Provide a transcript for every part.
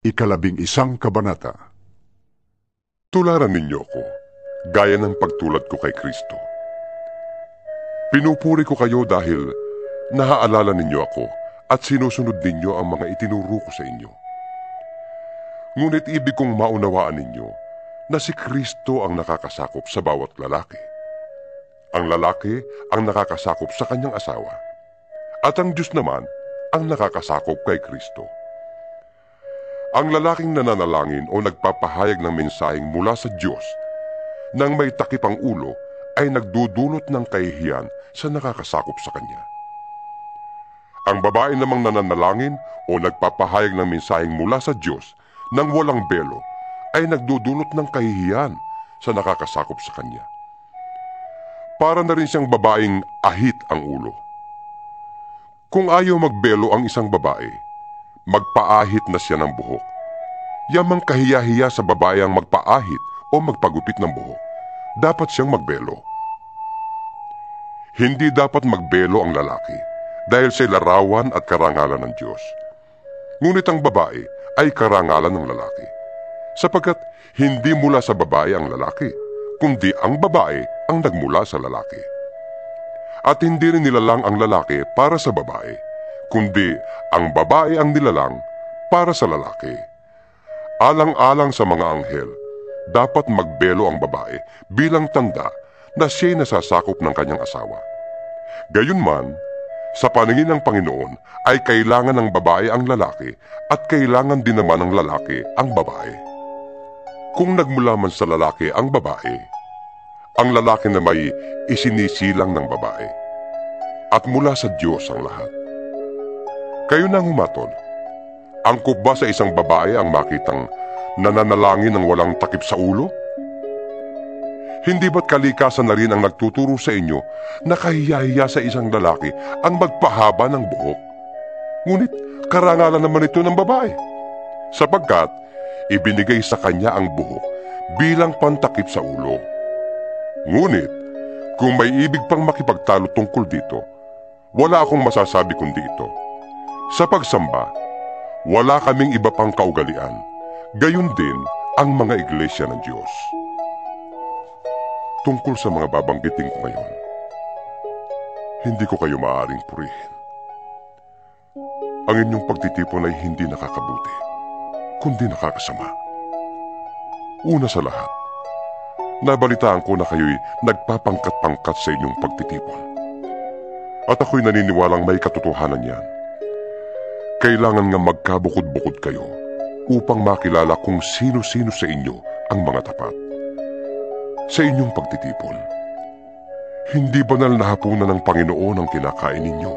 11 kabanata. Tularan ninyo ako, gaya ng pagtulad ko kay Kristo. Pinupuri ko kayo dahil naaalala ninyo ako at sinusunod ninyo ang mga itinuro ko sa inyo. Ngunit ibig kong maunawaan ninyo na si Kristo ang nakakasakop sa bawat lalaki. Ang lalaki ang nakakasakop sa kanyang asawa, at ang Diyos naman ang nakakasakop kay Kristo. Ang lalaking nananalangin o nagpapahayag ng mensaheng mula sa Diyos nang may takip ang ulo ay nagdudulot ng kahihiyan sa nakakasakop sa kanya. Ang babae namang nananalangin o nagpapahayag ng mensaheng mula sa Diyos nang walang belo ay nagdudulot ng kahihiyan sa nakakasakop sa kanya. Para na rin siyang babaeng ahit ang ulo. Kung ayaw magbelo ang isang babae, magpaahit na siya ng buhok. Yamang kahiya-hiya sa babae ang magpaahit o magpagupit ng buhok. Dapat siyang magbelo. Hindi dapat magbelo ang lalaki dahil sa larawan at karangalan ng Diyos. Ngunit ang babae ay karangalan ng lalaki, sapagkat hindi mula sa babae ang lalaki, kundi ang babae ang nagmula sa lalaki. At hindi rin nilalang ang lalaki para sa babae, kundi ang babae ang nilalang para sa lalaki. Alang-alang sa mga anghel, dapat magbelo ang babae bilang tanda na siya'y nasasakop ng kanyang asawa. Gayunman, sa paningin ng Panginoon ay kailangan ng babae ang lalaki at kailangan din naman ng lalaki ang babae. Kung nagmula man sa lalaki ang babae, ang lalaki na may isinisilang ng babae, at mula sa Diyos ang lahat. Kayo nang humatol, angkop ba sa isang babae ang makitang nananalangin ng walang takip sa ulo? Hindi ba't kalikasan na rin ang nagtuturo sa inyo na kahiya-hiya sa isang lalaki ang magpahaba ng buhok? Ngunit karangalan naman ito ng babae, sapagkat ibinigay sa kanya ang buhok bilang pantakip sa ulo. Ngunit kung may ibig pang makipagtalo tungkol dito, wala akong masasabi kundi ito. Sa pagsamba, wala kaming iba pang kaugalian, gayon din ang mga iglesia ng Diyos. Tungkol sa mga babanggitin ko ngayon, hindi ko kayo maaaring purihin. Ang inyong pagtitipon ay hindi nakakabuti, kundi nakakasama. Una sa lahat, nabalitaan ko na kayo'y nagpapangkat-pangkat sa inyong pagtitipon. At ako'y naniniwalang may katotohanan yan. Kailangan nga magkabukod-bukod kayo upang makilala kung sino-sino sa inyo ang mga tapat. Sa inyong pagtitipon, hindi banal na hapunan ng Panginoon ang kinakain ninyo?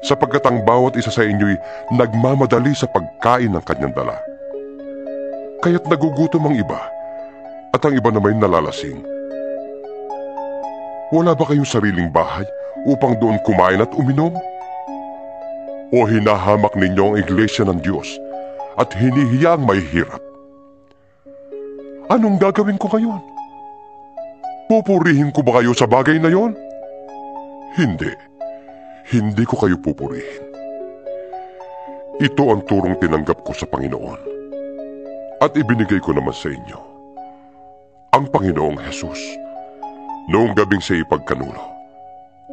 Sapagkat ang bawat isa sa inyo'y nagmamadali sa pagkain ng kanyang dala. Kaya't nagugutom ang iba at ang iba naman nalalasing. Wala ba kayong sariling bahay upang doon kumain at uminom? O hinahamak ninyo ang iglesia ng Diyos at hinihiya ang mahihirap? Anong gagawin ko ngayon? Pupurihin ko ba kayo sa bagay na yon? Hindi. Hindi ko kayo pupurihin. Ito ang turong tinanggap ko sa Panginoon. At ibinigay ko naman sa inyo. Ang Panginoong Jesus, noong gabing sa ipagkanulo,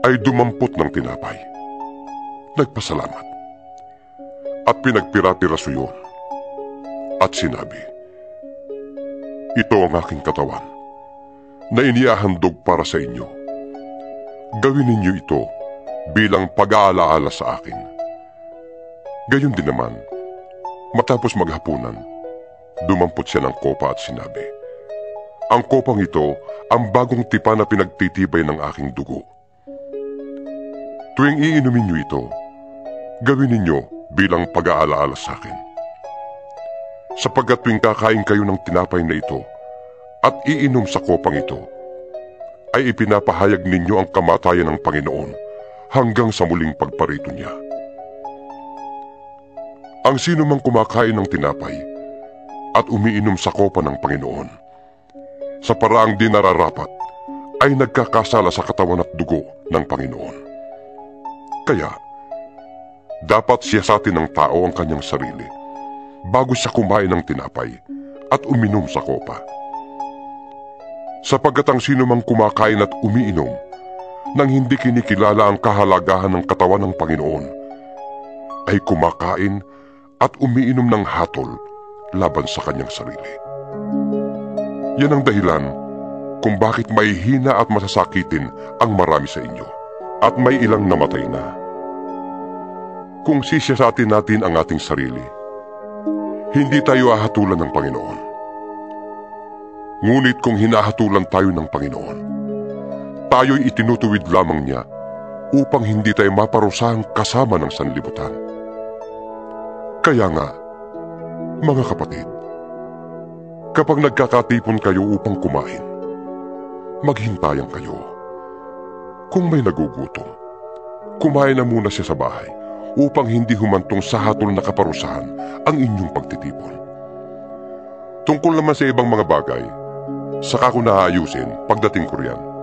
ay dumampot ng tinapay. Nagpasalamat. At pinagpira-piraso yun. At sinabi, ito ang aking katawan, na inihahandog para sa inyo. Gawin ninyo ito bilang pag-aalaala sa akin. Gayon din naman, matapos maghapunan, dumampot siya ng kopa at sinabi, ang kopang ito ang bagong tipan na pinagtitibay ng aking dugo. Tuwing iinumin niyo ito, gawin ninyo bilang pag-aalaala sa akin. Sapagkat tuwing kakain kayo ng tinapay na ito at iinom sa kopang ito, ay ipinapahayag ninyo ang kamatayan ng Panginoon hanggang sa muling pagparito niya. Ang sino mang kumakain ng tinapay at umiinom sa kopa ng Panginoon, sa paraang di nararapat, ay nagkakasala sa katawan at dugo ng Panginoon. Kaya, dapat siyasatin ng tao ang kanyang sarili bago siya kumain ng tinapay at uminom sa kopa. Sapagkat ang sino mang kumakain at umiinom nang hindi kinikilala ang kahalagahan ng katawan ng Panginoon ay kumakain at umiinom ng hatol laban sa kanyang sarili. Yan ang dahilan kung bakit may hina at masasakitin ang marami sa inyo at may ilang namatay na. Kung sisiyasatin natin ang ating sarili, hindi tayo ahatulan ng Panginoon. Ngunit kung hinahatulan tayo ng Panginoon, tayo'y itinutuwid lamang niya upang hindi tayo maparusahang kasama ng sanlibutan. Kaya nga, mga kapatid, kapag nagkakatipon kayo upang kumain, maghintayan kayo. Kung may nagugutom, kumain na muna siya sa bahay upang hindi humantong sa hatol na kaparusahan ang inyong pagtitipon. Tungkol naman sa ibang mga bagay, saka ko naayusin pagdating ko riyan.